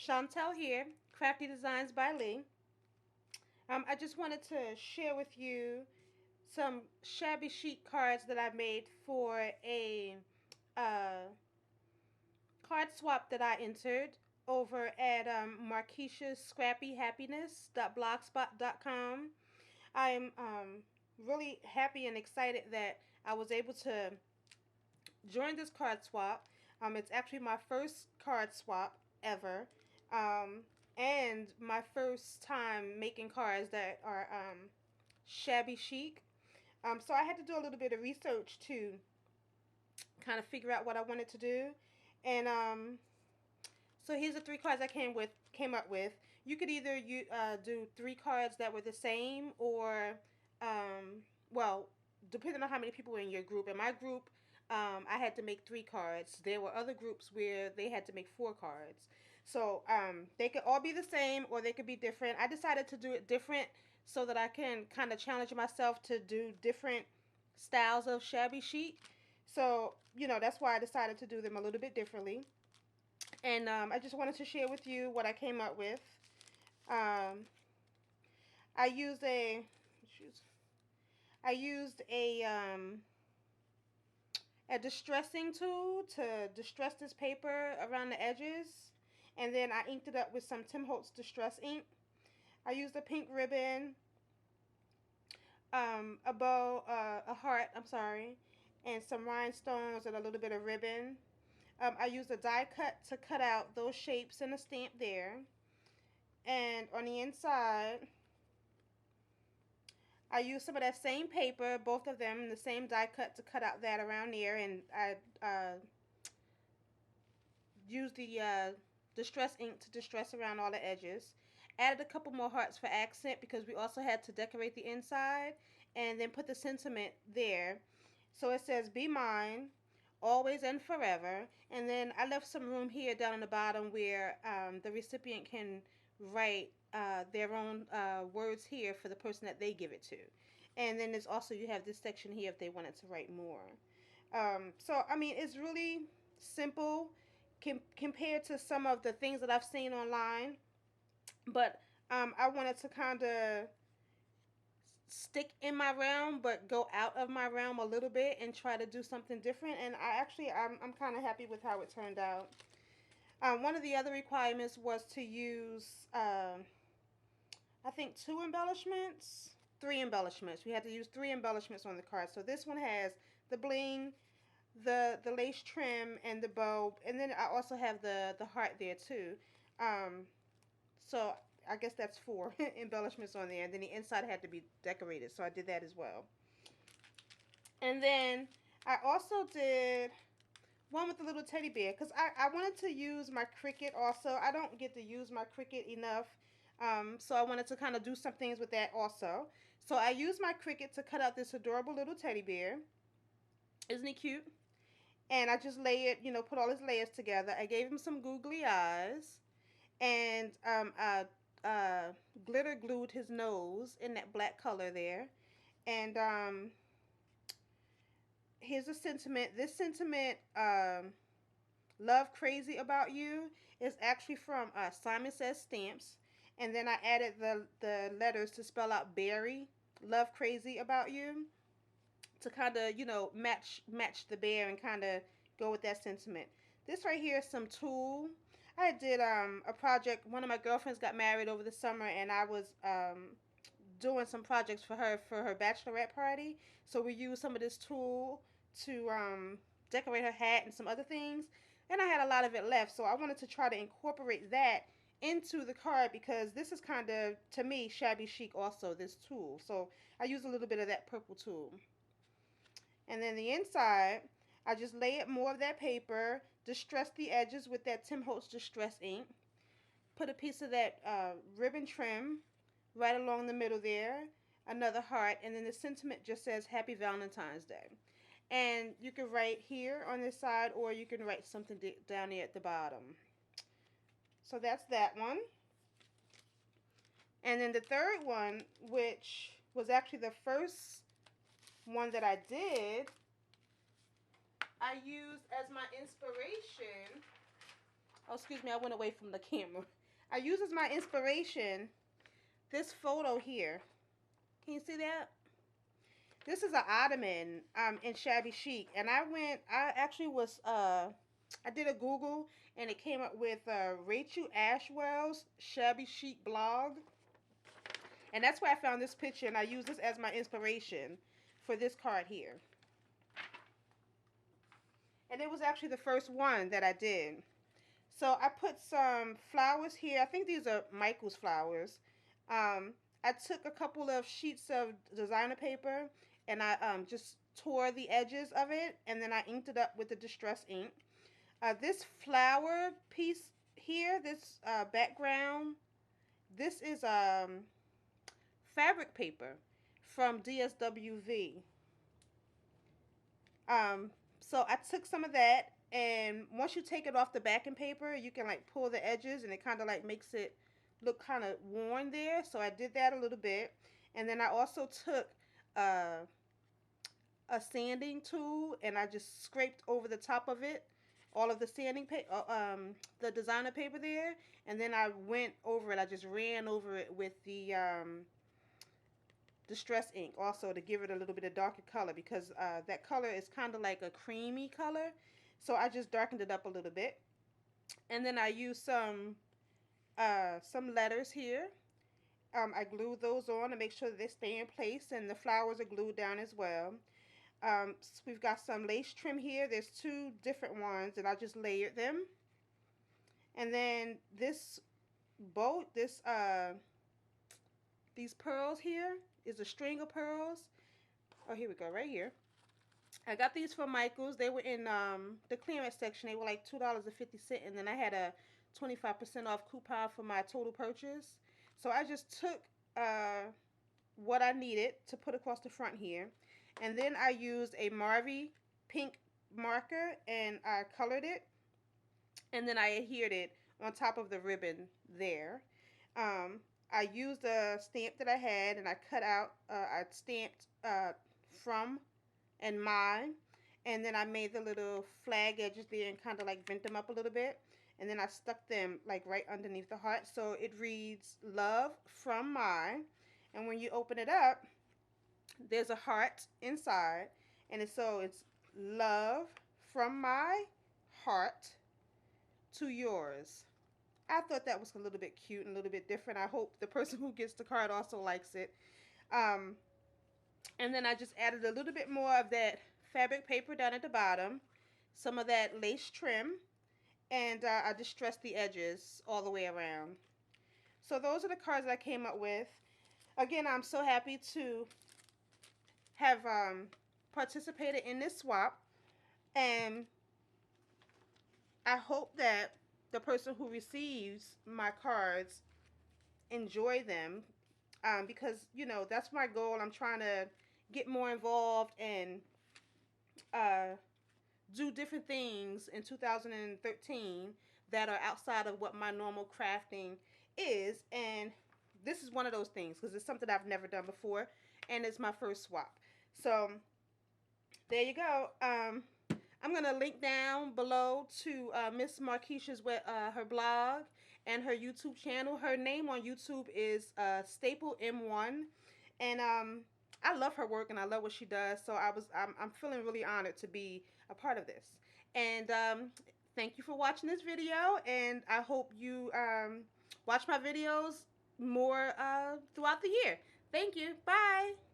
Chauntelle here, Crafty Designs by Lee. I just wanted to share with you some shabby chic cards that I made for a uh, card swap that I entered over at Markisha's scrappyhappiness.blogspot.com. I'm really happy and excited that I was able to join this card swap. It's actually my first card swap ever, and my first time making cards that are shabby chic. So I had to do a little bit of research to kind of figure out what I wanted to do, and so here's the three cards I came up with. You could either do three cards that were the same, or well, depending on how many people were in your group. In my group, I had to make three cards. There were other groups where they had to make four cards. So they could all be the same or they could be different. I decided to do it different so that I can kind of challenge myself to do different styles of shabby chic. So, that's why I decided to do them a little bit differently. And I just wanted to share with you what I came up with. Um, I used a, I used a distressing tool to distress this paper around the edges, and then I inked it up with some Tim Holtz Distress ink. I used a pink ribbon, a bow, a heart, I'm sorry, and some rhinestones and a little bit of ribbon. I used a die cut to cut out those shapes and a stamp there. And on the inside, I used some of that same paper, both of them, the same die cut to cut out that around there. And I used the distress ink to distress around all the edges. Added a couple more hearts for accent because we also had to decorate the inside. And then put the sentiment there. So it says, "Be mine, always and forever." And then I left some room here down on the bottom where the recipient can write their own words here for the person that they give it to. And then there's also, you have this section here if they wanted to write more. So, I mean, it's really simple compared to some of the things that I've seen online. But I wanted to kind of stick in my realm but go out of my realm a little bit and try to do something different, and I'm kind of happy with how it turned out. One of the other requirements was to use I think three embellishments. We had to use three embellishments on the card. So this one has the bling, the lace trim, and the bow, and then I also have the heart there too. So I guess that's four embellishments on there. And then the inside had to be decorated, so I did that as well. And then I also did one with the little teddy bear because I wanted to use my Cricut also. I don't get to use my Cricut enough. So I wanted to kind of do some things with that also. So I used my Cricut to cut out this adorable little teddy bear. Isn't he cute? And I just put all his layers together. I gave him some googly eyes. And glitter glued his nose in that black color there. And here's a sentiment. This sentiment, "Love Crazy About You," is actually from Simon Says Stamps. And then I added the letters to spell out Berry, "Love Crazy About You," to kind of, match the bear and kind of go with that sentiment. This right here is some tulle. I did a project. One of my girlfriends got married over the summer, and I was doing some projects for her bachelorette party. So we used some of this tulle to decorate her hat and some other things. And I had a lot of it left, so I wanted to try to incorporate that into the card because this is kind of, to me, shabby chic also, this tulle. So I used a little bit of that purple tulle. And then the inside, I just layered more of that paper, distressed the edges with that Tim Holtz Distress ink, put a piece of that ribbon trim right along the middle there, another heart, and then the sentiment just says Happy Valentine's Day. And you can write here on this side, or you can write something down here at the bottom. So that's that one. And then the third one, which was actually the first one that I did, I used as my inspiration. Oh, excuse me, I went away from the camera. I use as my inspiration this photo here. Can you see that? This is an ottoman in Shabby Chic, and I actually was I did a Google and it came up with Rachel Ashwell's Shabby Chic blog, and that's where I found this picture, and I use this as my inspiration for this card here. And it was actually the first one that I did. So I put some flowers here. I think these are Michael's flowers. I took a couple of sheets of designer paper and I just tore the edges of it, and then I inked it up with the distress ink. This flower piece here, this background, this is fabric paper from DSWV. Um, so I took some of that, and once you take it off the backing paper, you can like pull the edges, and it kind of like makes it look kind of worn there. So I did that a little bit, and then I also took uh, a sanding tool, and I just scraped over the top of it, all of the sanding paper, the designer paper there, and then I went over it. I just ran over it with the distress ink also to give it a little bit of darker color, because that color is kind of like a creamy color. So I just darkened it up a little bit, and then I used some letters here. I glued those on to make sure that they stay in place, and the flowers are glued down as well. So we've got some lace trim here. There's two different ones, and I just layered them. And then this bow, these pearls here is a string of pearls. Oh, here we go, right here. I got these from Michael's. They were in the clearance section. They were like $2.50, and then I had a 25% off coupon for my total purchase. So I just took what I needed to put across the front here, and then I used a Marvy pink marker and I colored it, and then I adhered it on top of the ribbon there. I used a stamp that I had, and I cut out, I stamped from and my, and then I made the little flag edges there and kind of like bent them up a little bit, and then I stuck them like right underneath the heart, so it reads love from my, and when you open it up, there's a heart inside, and it's love from my heart to yours. I thought that was a little bit cute and a little bit different. I hope the person who gets the card also likes it. Um, and then I just added a little bit more of that fabric paper down at the bottom, some of that lace trim, and I distressed the edges all the way around. So those are the cards that I came up with. Again, I'm so happy to have participated in this swap, and I hope that the person who receives my cards enjoy them, because that's my goal. I'm trying to get more involved and uh, do different things in 2013 that are outside of what my normal crafting is, and this is one of those things because it's something I've never done before, and it's my first swap. So there you go. I'm going to link down below to Miss Markisha's her blog and her YouTube channel. Her name on YouTube is Staplem1, and I love her work and I love what she does. So I'm feeling really honored to be a part of this. And thank you for watching this video, and I hope you watch my videos more throughout the year. Thank you. Bye.